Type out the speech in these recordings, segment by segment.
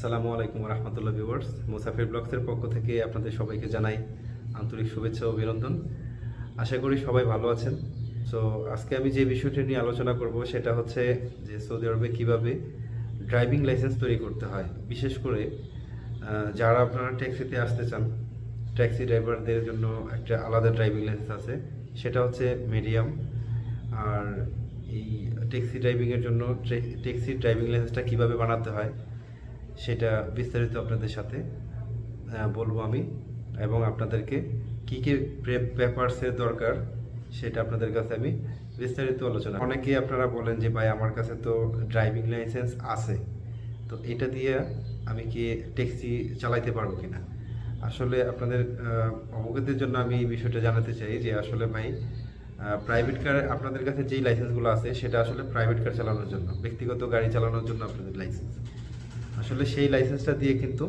আসসালামু আলাইকুম রহমতুল্লাহ ভিউয়ার্স, মুসাফির ব্লগসের পক্ষ থেকে আপনাদের সবাইকে জানাই আন্তরিক শুভেচ্ছা ও অভিনন্দন। আশা করি সবাই ভালো আছেন। সো আজকে আমি যে বিষয়টি নিয়ে আলোচনা করব সেটা হচ্ছে যে সৌদি আরবে কীভাবে ড্রাইভিং লাইসেন্স তৈরি করতে হয়। বিশেষ করে যারা আপনারা ট্যাক্সিতে আসতে চান, ট্যাক্সি ড্রাইভারদের জন্য একটা আলাদা ড্রাইভিং লাইসেন্স আছে, সেটা হচ্ছে মিডিয়াম। আর এই ট্যাক্সি ড্রাইভিংয়ের জন্য ট্যাক্সি ড্রাইভিং লাইসেন্সটা কীভাবে বানাতে হয় সেটা বিস্তারিত আপনাদের সাথে বলবো আমি, এবং আপনাদেরকে কী কী পেপারসের দরকার সেটা আপনাদের কাছে আমি বিস্তারিত আলোচনা। অনেকেই আপনারা বলেন যে ভাই আমার কাছে তো ড্রাইভিং লাইসেন্স আছে, তো এটা দিয়ে আমি কি ট্যাক্সি চালাইতে পারবো কিনা। আসলে আপনাদের অবগতির জন্য আমি এই বিষয়টা জানাতে চাই যে আসলে ভাই প্রাইভেট কার আপনাদের কাছে যেই লাইসেন্সগুলো আছে সেটা আসলে প্রাইভেট কার চালানোর জন্য, ব্যক্তিগত গাড়ি চালানোর জন্য আপনাদের লাইসেন্স। আসলে সেই লাইসেন্সটা দিয়ে কিন্তু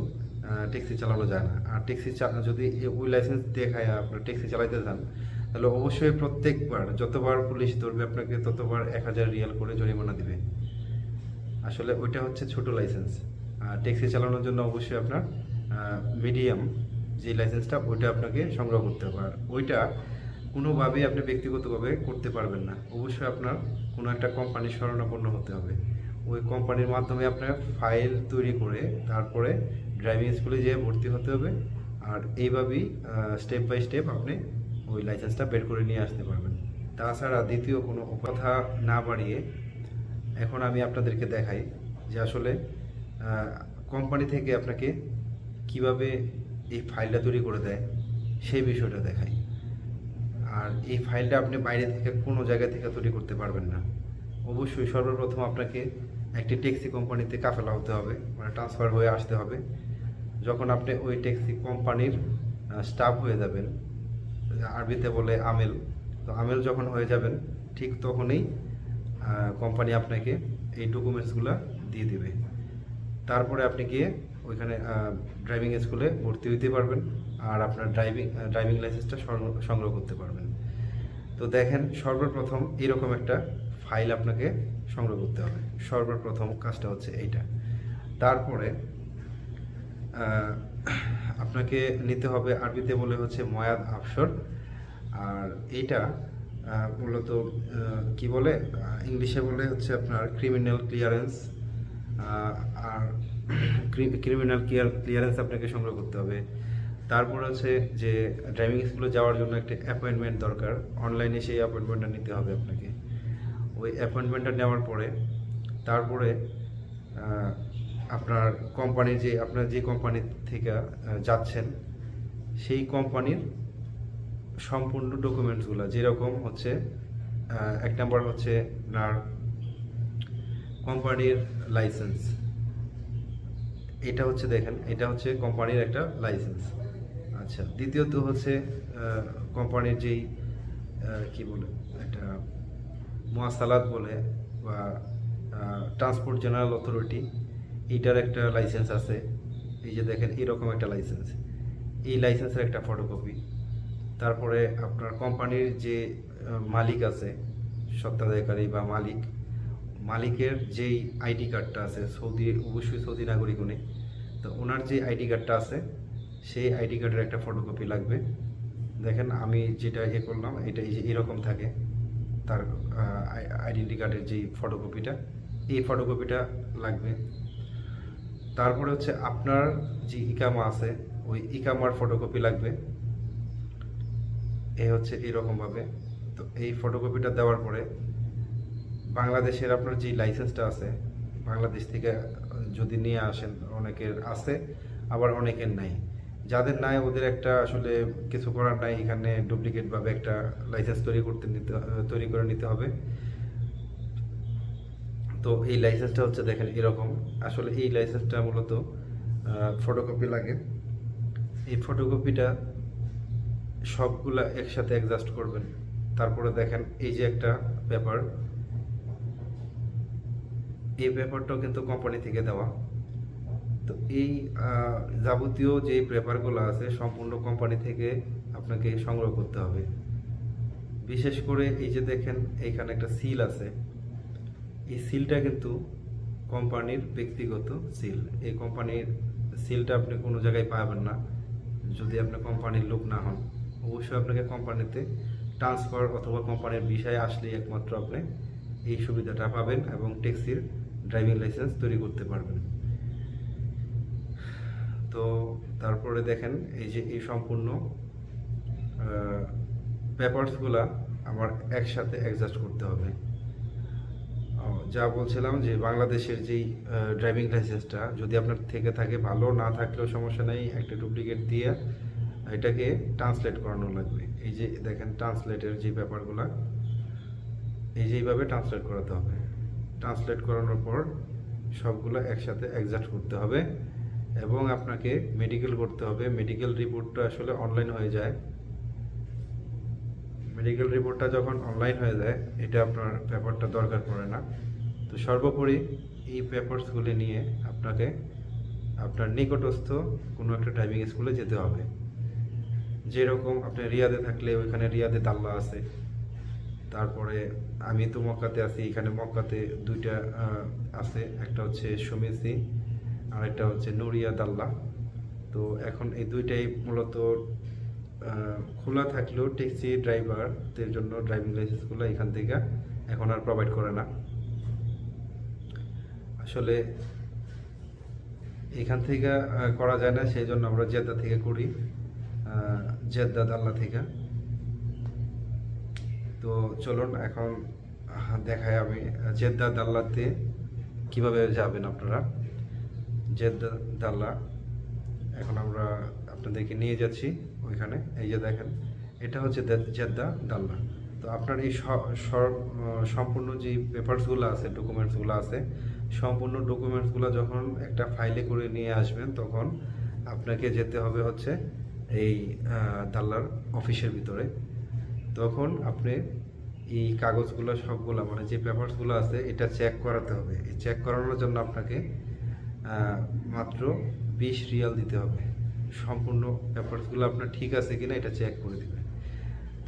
ট্যাক্সি চালানো যায় না। আর ট্যাক্সি যদি ওই লাইসেন্স দেখায় আপনার ট্যাক্সি চালাইতে যান, তাহলে অবশ্যই প্রত্যেকবার যতবার পুলিশ ধরবে আপনাকে ততবার 1000 রিয়াল করে জরিমানা দিবে। আসলে ওইটা হচ্ছে ছোট লাইসেন্স। আর ট্যাক্সি চালানোর জন্য অবশ্যই আপনার মিডিয়াম যে লাইসেন্সটা ওইটা আপনাকে সংগ্রহ করতে হবে। আর ওইটা কোনোভাবেই আপনি ব্যক্তিগতভাবে করতে পারবেন না, অবশ্যই আপনার কোনো একটা কোম্পানির শরণাপন্ন হতে হবে। ওই কোম্পানির মাধ্যমে আপনার ফাইল তৈরি করে তারপরে ড্রাইভিং স্কুলে যেয়ে ভর্তি হতে হবে। আর এইভাবেই স্টেপ বাই স্টেপ আপনি ওই লাইসেন্সটা বের করে নিয়ে আসতে পারবেন। তাছাড়া দ্বিতীয় কোনো কথা না বাড়িয়ে এখন আমি আপনাদেরকে দেখাই যে আসলে কোম্পানি থেকে আপনাকে কিভাবে এই ফাইলটা তৈরি করে দেয় সেই বিষয়টা দেখাই। আর এই ফাইলটা আপনি বাইরে থেকে কোনো জায়গা থেকে তৈরি করতে পারবেন না। অবশ্যই সর্বপ্রথম আপনাকে একটি ট্যাক্সি কোম্পানিতে কাফেলা হতে হবে, মানে ট্রান্সফার হয়ে আসতে হবে। যখন আপনি ওই ট্যাক্সি কোম্পানির স্টাফ হয়ে যাবেন, আরবিতে বলে আমেল, তো আমেল যখন হয়ে যাবেন ঠিক তখনই কোম্পানি আপনাকে এই ডকুমেন্টসগুলো দিয়ে দিবে। তারপরে আপনি গিয়ে ওইখানে ড্রাইভিং স্কুলে ভর্তি হইতে পারবেন আর আপনার ড্রাইভিং লাইসেন্সটা সংগ্রহ করতে পারবেন। তো দেখেন, সর্বপ্রথম এরকম একটা ফাইল আপনাকে সংগ্রহ করতে হবে। সর্বপ্রথম কাজটা হচ্ছে এইটা। তারপরে আপনাকে নিতে হবে, আরবিতে বলে হচ্ছে ময়াদ আফসর। আর এইটা মূলত কি বলে, ইংলিশে বলে হচ্ছে আপনার ক্রিমিনাল ক্লিয়ারেন্স। আর ক্রিমিনাল ক্লিয়ারেন্স আপনাকে সংগ্রহ করতে হবে। তারপর হচ্ছে যে ড্রাইভিং স্কুলে যাওয়ার জন্য একটা অ্যাপয়েন্টমেন্ট দরকার, অনলাইনে সেই অ্যাপয়েন্টমেন্টটা নিতে হবে আপনাকে। ওই অ্যাপয়েন্টমেন্টটা নেওয়ার পরে তারপরে আপনার কোম্পানির আপনার যে কোম্পানি থেকে যাচ্ছেন সেই কোম্পানির সম্পূর্ণ ডকুমেন্টসগুলো, যেরকম হচ্ছে এক নম্বর হচ্ছে আপনার কোম্পানির লাইসেন্স। এটা হচ্ছে দেখেন, এটা হচ্ছে কোম্পানির একটা লাইসেন্স। আচ্ছা, দ্বিতীয়ত হচ্ছে কোম্পানির যেই কি বলে, একটা মুয়াসালাত বলে বা ট্রান্সপোর্ট জেনারেল অথরিটি, এইটার একটা লাইসেন্স আছে। এই যে দেখেন এরকম একটা লাইসেন্স, এই লাইসেন্সের একটা ফটোকপি। তারপরে আপনার কোম্পানির যে মালিক আছে, স্বত্বাধিকারী বা মালিকের যেই আইডি কার্ডটা আছে, অবশ্যই সৌদি নাগরিক উনি, তো ওনার যে আইডি কার্ডটা আছে সেই আইডি কার্ডের একটা ফটোকপি লাগবে। দেখেন আমি যেটা করলাম, এটা এরকম থাকে তার আইডেন্টি কার্ডের যেই ফটোকপিটা, এই ফটোকপিটা লাগবে। তারপরে হচ্ছে আপনার যে ইকামা আছে ওই ইকামার ফটোকপি লাগবে। এই হচ্ছে এরকমভাবে। তো এই ফটোকপিটা দেওয়ার পরে বাংলাদেশের আপনার যে লাইসেন্সটা আছে, বাংলাদেশ থেকে যদি নিয়ে আসেন, অনেকের আছে আবার অনেকের নাই। যাদের নাই ওদের একটা আসলে কিছু করার নাই, এখানে ডুপ্লিকেটভাবে একটা লাইসেন্স তৈরি করে নিতে হবে। তো এই লাইসেন্সটা হচ্ছে দেখেন এরকম। আসলে এই লাইসেন্সটা মূলত ফটোকপি লাগে। এই ফটোকপিটা সবগুলা একসাথে অ্যাডজাস্ট করবেন। তারপরে দেখেন এই যে একটা পেপার, এই পেপারটাও কিন্তু কোম্পানি থেকে দেওয়া। তো এই যাবতীয় যে পেপারগুলো আছে সম্পূর্ণ কোম্পানি থেকে আপনাকে সংগ্রহ করতে হবে। বিশেষ করে এই যে দেখেন এইখানে একটা সিল আছে, এই সিলটা কিন্তু কোম্পানির ব্যক্তিগত সিল। এই কোম্পানির সিলটা আপনি কোনো জায়গায় পাবেন না যদি আপনি কোম্পানির লোক না হন। অবশ্যই আপনাকে কোম্পানিতে ট্রান্সফার অথবা কোম্পানির বিষয়ে আসলেই একমাত্র আপনি এই সুবিধাটা পাবেন এবং ট্যাক্সির ড্রাইভিং লাইসেন্স তৈরি করতে পারবেন। তো তারপরে দেখেন এই যে এই সম্পূর্ণ পেপারসগুলা আমার একসাথে অ্যাডজাস্ট করতে হবে। যা বলছিলাম যে বাংলাদেশের যেই ড্রাইভিং লাইসেন্সটা যদি আপনার থেকে থাকে ভালো, না থাকলেও সমস্যা নেই, একটা ডুপ্লিকেট দিয়ে এটাকে ট্রান্সলেট করানো লাগবে। এই যে দেখেন ট্রান্সলেটের যে ব্যাপারগুলো, এই যে এইভাবে ট্রান্সলেট করাতে হবে। ট্রান্সলেট করানোর পর সবগুলো একসাথে অ্যাডজাস্ট করতে হবে এবং আপনাকে মেডিকেল করতে হবে। মেডিকেল রিপোর্টটা আসলে অনলাইন হয়ে যায়। মেডিকেল রিপোর্টটা যখন অনলাইন হয়ে যায় এটা আপনার পেপারটা দরকার পড়ে না। তো সর্বোপরি এই পেপারসগুলি নিয়ে আপনাকে আপনার নিকটস্থ কোনো একটা ড্রাইভিং স্কুলে যেতে হবে। যেরকম আপনি রিয়াদে থাকলে ওইখানে রিয়াদে দাল্লা আছে, তারপরে আমি তো মক্কাতে আছি, এখানে মক্কাতে দুইটা আছে, একটা হচ্ছে সুমিসি আর একটা হচ্ছে নুরিয়া দাল্লা। তো এখন এই দুইটাই মূলত খোলা থাকলেও ট্যাক্সি ড্রাইভারদের জন্য ড্রাইভিং লাইসেন্সগুলো এখান থেকে এখন আর প্রোভাইড করে না। আসলে এখান থেকে করা যায় না, সেই জন্য আমরা জেদ্দা থেকে করি, জেদ্দা দাল্লা থেকে। তো চলুন এখন দেখাই আমি জেদ্দা দাল্লাতে কিভাবে যাবেন আপনারা। জেদ্দা দাল্লা এখন আমরা আপনাদেরকে নিয়ে যাচ্ছি ওইখানে। এই যে দেখেন এটা হচ্ছে জেদ্দা দাল্লা। তো আপনার এই সম্পূর্ণ যে পেপারসগুলো আছে, ডকুমেন্টসগুলো আছে, সম্পূর্ণ ডকুমেন্টসগুলো যখন একটা ফাইলে করে নিয়ে আসবেন তখন আপনাকে যেতে হবে হচ্ছে এই দাল্লার অফিসের ভিতরে। তখন আপনি এই কাগজগুলো সবগুলো মানে যে পেপারসগুলো আছে এটা চেক করাতে হবে। এই চেক করানোর জন্য আপনাকে মাত্র 20 রিয়াল দিতে হবে। সম্পূর্ণ পেপারসগুলো আপনার ঠিক আছে কিনা এটা চেক করে দেবে।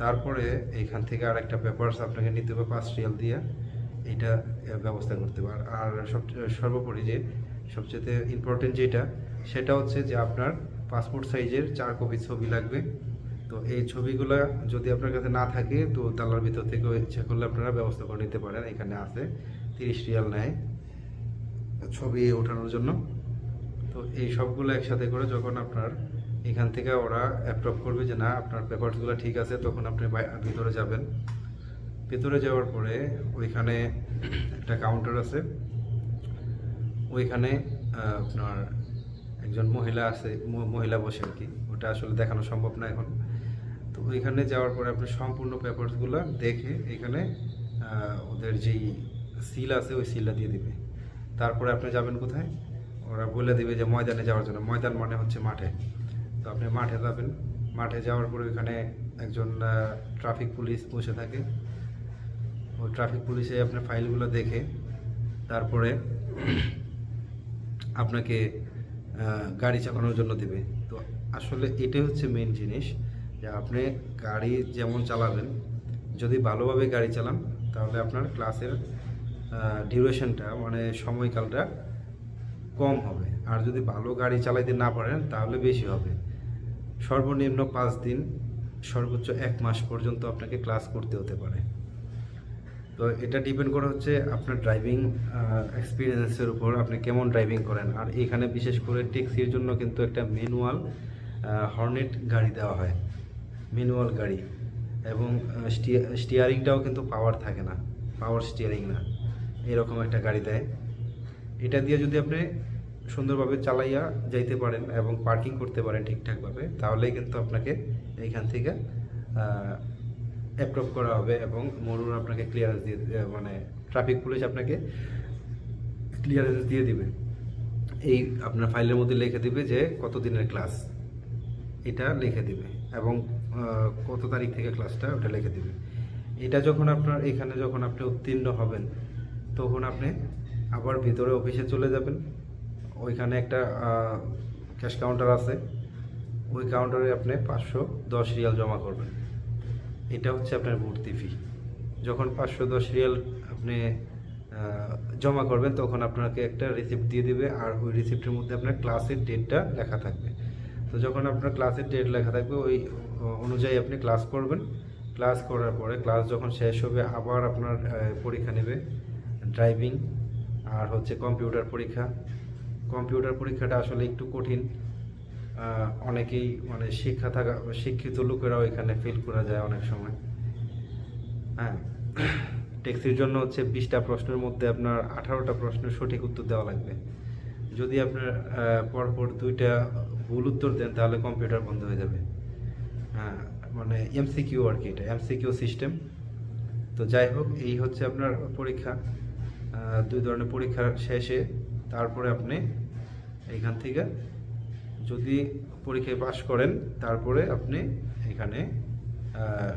তারপরে এইখান থেকে আর একটা পেপারস আপনাকে নিতে হবে 5 রিয়াল দিয়ে, এটা ব্যবস্থা করতে হবে। আর সর্বোপরি যে সবচেয়ে ইম্পর্টেন্ট যেটা সেটা হচ্ছে যে আপনার পাসপোর্ট সাইজের 4 কপি ছবি লাগবে। তো এই ছবিগুলো যদি আপনার কাছে না থাকে তো দালার ভিতর থেকে ইচ্ছা করলে আপনারা ব্যবস্থা করে নিতে পারেন। এখানে আছে 30 রিয়াল নেয় ছবি ওঠানোর জন্য। তো এই সবগুলো একসাথে করে যখন আপনার এখান থেকে ওরা অ্যাপ্রুভ করবে যে না আপনার পেপারসগুলো ঠিক আছে, তখন আপনি ভিতরে যাবেন। ভিতরে যাওয়ার পরে ওইখানে একটা কাউন্টার আছে, ওইখানে আপনার একজন মহিলা আছে, মহিলা বসে আর কি, ওটা আসলে দেখানো সম্ভব না এখন। তো ওইখানে যাওয়ার পরে আপনি সম্পূর্ণ পেপারসগুলো দেখে এখানে ওদের যেই সিল আছে ওই সিলটা দিয়ে দিবে। তারপরে আপনি যাবেন কোথায়, ওরা বলে দিবে যে ময়দানে যাওয়ার জন্য। ময়দান মানে হচ্ছে মাঠে। তো আপনি মাঠে যাবেন। মাঠে যাওয়ার পরে ওইখানে একজন ট্রাফিক পুলিশ বসে থাকে। ওই ট্রাফিক পুলিশে আপনার ফাইলগুলো দেখে তারপরে আপনাকে গাড়ি চালানোর জন্য দেবে। তো আসলে এটাই হচ্ছে মেন জিনিস যে আপনি গাড়ি যেমন চালাবেন, যদি ভালোভাবে গাড়ি চালান তাহলে আপনার ক্লাসের ডিউরেশনটা মানে সময়কালটা কম হবে। আর যদি ভালো গাড়ি চালাইতে না পারেন তাহলে বেশি হবে। সর্বনিম্ন 5 দিন, সর্বোচ্চ 1 মাস পর্যন্ত আপনাকে ক্লাস করতে হতে পারে। তো এটা ডিপেন্ড করে হচ্ছে আপনার ড্রাইভিং এক্সপিরিয়েন্সের উপর, আপনি কেমন ড্রাইভিং করেন। আর এখানে বিশেষ করে ট্যাক্সির জন্য কিন্তু একটা ম্যানুয়াল হর্নেট গাড়ি দেওয়া হয়, ম্যানুয়াল গাড়ি, এবং স্টিয়ারিংটাও কিন্তু পাওয়ার থাকে না, পাওয়ার স্টিয়ারিং না, এরকম একটা গাড়ি দেয়। এটা দিয়ে যদি আপনি সুন্দরভাবে চালাইয়া যাইতে পারেন এবং পার্কিং করতে পারেন ঠিকঠাকভাবে, তাহলেই কিন্তু আপনাকে এইখান থেকে অ্যাপ্রুভ করা হবে এবং মরুর আপনাকে ক্লিয়ারেন্স দিয়ে, মানে ট্রাফিক পুলিশ আপনাকে ক্লিয়ারেন্স দিয়ে দিবে। এই আপনার ফাইলের মধ্যে লিখে দিবে যে কত দিনের ক্লাস, এটা লিখে দিবে, এবং কত তারিখ থেকে ক্লাসটা ওটা লিখে দিবে। এটা যখন আপনার এখানে যখন আপনি উত্তীর্ণ হবেন তখন আপনি আবার ভিতরে অফিসে চলে যাবেন। ওইখানে একটা ক্যাশ কাউন্টার আছে, ওই কাউন্টারে আপনি 510 রিয়াল জমা করবেন। এটা হচ্ছে আপনার ভর্তি ফি। যখন 510 রিয়াল আপনি জমা করবেন তখন আপনাকে একটা রিসিপ্ট দিয়ে দিবে, আর ওই রিসিপ্টের মধ্যে আপনার ক্লাসের ডেটটা লেখা থাকবে। তো যখন আপনার ক্লাসের ডেট লেখা থাকবে ওই অনুযায়ী আপনি ক্লাস করবেন। ক্লাস করার পরে ক্লাস যখন শেষ হবে আবার আপনার পরীক্ষা নেবে, ড্রাইভিং আর হচ্ছে কম্পিউটার পরীক্ষা। কম্পিউটার পরীক্ষাটা আসলে একটু কঠিন, অনেকেই মানে শিক্ষিত লোকেরাও এখানে ফেল করা যায় অনেক সময়। হ্যাঁ, ট্যাক্সির জন্য হচ্ছে 20টা প্রশ্নের মধ্যে আপনার 18টা প্রশ্নের সঠিক উত্তর দেওয়া লাগবে। যদি আপনার পরপর 2টা ভুল উত্তর দেন তাহলে কম্পিউটার বন্ধ হয়ে যাবে। হ্যাঁ, মানে এমসিকিউ আর কি, এটা এমসিকিউ সিস্টেম। তো যাই হোক, এই হচ্ছে আপনার পরীক্ষা। 2 ধরনের পরীক্ষার শেষে তারপরে আপনি এইখান থেকে যদি পরীক্ষায় পাশ করেন তারপরে আপনি এখানে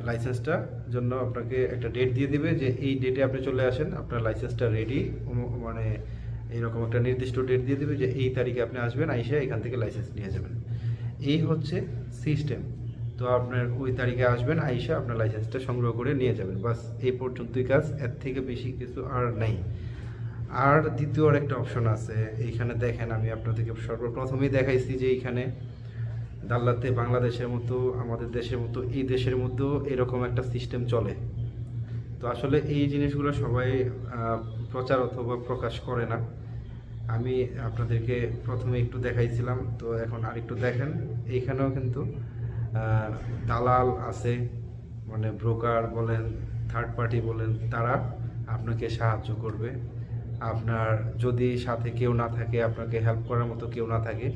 লাইসেন্সটার জন্য আপনাকে একটা ডেট দিয়ে দিবে যে এই ডেটে আপনি চলে আসেন, আপনার লাইসেন্সটা রেডি। মানে এইরকম একটা নির্দিষ্ট ডেট দিয়ে দিবে যে এই তারিখে আপনি আসবেন, আইসা এখান থেকে লাইসেন্স নিয়ে যাবেন। এই হচ্ছে সিস্টেম। তো আপনার ওই তারিখে আসবেন, আইসা আপনার লাইসেন্সটা সংগ্রহ করে নিয়ে যাবেন, বাস এই পর্যন্তই কাজ, এর থেকে বেশি কিছু আর নাই। আর দ্বিতীয় একটা অপশন আছে এইখানে, দেখেন আমি আপনাদেরকে সর্বপ্রথমেই দেখাইছি যে এইখানে দাল্লাতে বাংলাদেশের মতো আমাদের দেশের মতো এই দেশের মধ্যেও এরকম একটা সিস্টেম চলে। তো আসলে এই জিনিসগুলো সবাই প্রচার অথবা প্রকাশ করে না। আমি আপনাদেরকে প্রথমে একটু দেখাইছিলাম, তো এখন আরেকটু দেখেন। এইখানেও কিন্তু দালাল আছে, মানে ব্রোকার বলেন, থার্ড পার্টি বলেন, তারা আপনাকে সাহায্য করবে। আপনার যদি সাথে কেউ না থাকে, আপনাকে হেল্প করার মতো কেউ না থাকে,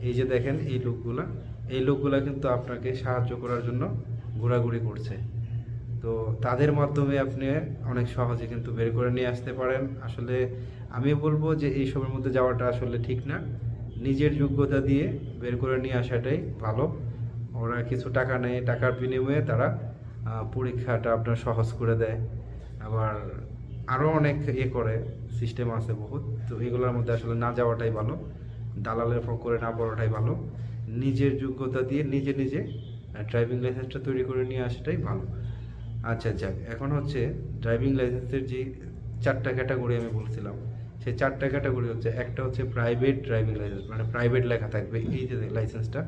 এই যে দেখেন এই লোকগুলা কিন্তু আপনাকে সাহায্য করার জন্য ঘোরাঘুরি করছে। তো তাদের মাধ্যমে আপনি অনেক সহজে কিন্তু বের করে নিয়ে আসতে পারেন। আসলে আমি বলবো যে এইসবের মধ্যে যাওয়াটা আসলে ঠিক না, নিজের যোগ্যতা দিয়ে বের করে নিয়ে আসাটাই ভালো। ওরা কিছু টাকা নেয়, টাকার বিনিময়ে তারা পরীক্ষাটা আপনার সহজ করে দেয়। আবার আরও অনেক করে সিস্টেম আছে বহুত। তো এগুলোর মধ্যে আসলে না যাওয়াটাই ভালো, দালালের করে না পড়াটাই ভালো। নিজের যোগ্যতা দিয়ে নিজে নিজে ড্রাইভিং লাইসেন্সটা তৈরি করে নিয়ে আসাটাই ভালো। আচ্ছা যাক, এখন হচ্ছে ড্রাইভিং লাইসেন্সের যে 4টা ক্যাটাগরি আমি বলছিলাম, সেই 4টা ক্যাটাগরি হচ্ছে, একটা হচ্ছে প্রাইভেট ড্রাইভিং লাইসেন্স, মানে প্রাইভেট লেখা থাকবে এই যে লাইসেন্সটা,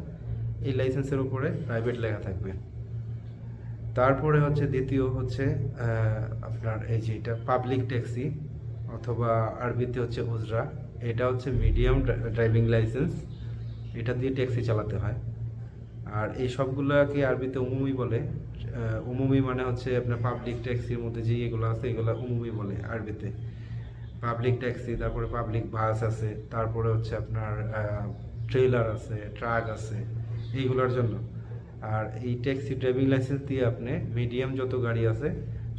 এই লাইসেন্সের উপরে প্রাইভেট লেখা থাকবে। তারপরে হচ্ছে দ্বিতীয় হচ্ছে আপনার এই যে এটা পাবলিক ট্যাক্সি, অথবা আরবিতে হচ্ছে উজরা। এটা হচ্ছে মিডিয়াম ড্রাইভিং লাইসেন্স, এটা দিয়ে ট্যাক্সি চালাতে হয়। আর এই সবগুলোকে আরবিতে উমুমি বলে। উমুমি মানে হচ্ছে আপনার পাবলিক ট্যাক্সির মধ্যে যে এগুলো আছে এগুলো উমুমি বলে আরবিতে। পাবলিক ট্যাক্সি, তারপরে পাবলিক বাস আছে, তারপরে হচ্ছে আপনার ট্রেলার আছে, ট্রাক আছে, এইগুলোর জন্য। আর এই ট্যাক্সি ড্রাইভিং লাইসেন্স দিয়ে আপনি মিডিয়াম যত গাড়ি আছে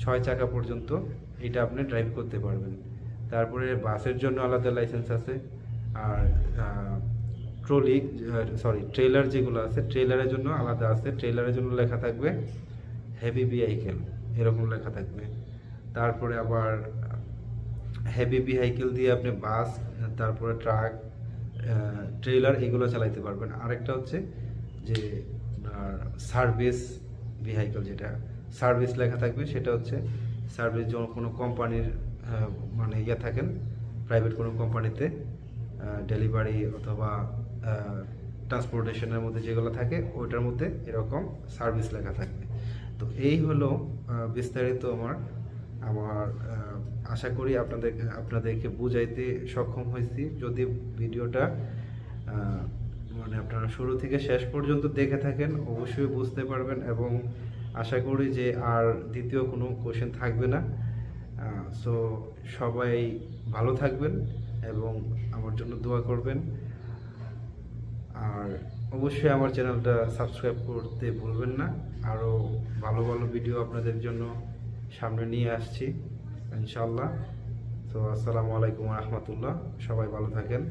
6 চাকা পর্যন্ত এটা আপনি ড্রাইভ করতে পারবেন। তারপরে বাসের জন্য আলাদা লাইসেন্স আছে। আর ট্রেলার যেগুলো আছে ট্রেলারের জন্য আলাদা আছে। ট্রেলারের জন্য লেখা থাকবে হেভি ভেহিকেল, এরকম লেখা থাকবে। তারপরে আবার হেভি ভেহিকেল দিয়ে আপনি বাস, তারপরে ট্রাক, ট্রেলার এগুলো চালাইতে পারবেন। আরেকটা হচ্ছে যে সার্ভিস ভেহিকেল, যেটা সার্ভিস লেখা থাকবে সেটা হচ্ছে সার্ভিস, যখন কোনো কোম্পানির মানে থাকেন প্রাইভেট কোনো কোম্পানিতে ডেলিভারি অথবা ট্রান্সপোর্টেশনের মধ্যে যেগুলো থাকে ওইটার মধ্যে এরকম সার্ভিস লেখা থাকবে। তো এই হলো বিস্তারিত আমার আশা করি আপনাদেরকে বুঝাইতে সক্ষম হয়েছি। যদি ভিডিওটা মানে আপনারা শুরু থেকে শেষ পর্যন্ত দেখে থাকেন অবশ্যই বুঝতে পারবেন, এবং আশা করি যে আর দ্বিতীয় কোনো কোশ্চেন থাকবে না। সো সবাই ভালো থাকবেন এবং আমার জন্য দোয়া করবেন। আর অবশ্যই আমার চ্যানেলটা সাবস্ক্রাইব করতে ভুলবেন না। আরও ভালো ভালো ভিডিও আপনাদের জন্য সামনে নিয়ে আসছি ইনশাআল্লাহ। তো আসসালামু আলাইকুম ওয়া রাহমাতুল্লাহ, সবাই ভালো থাকেন।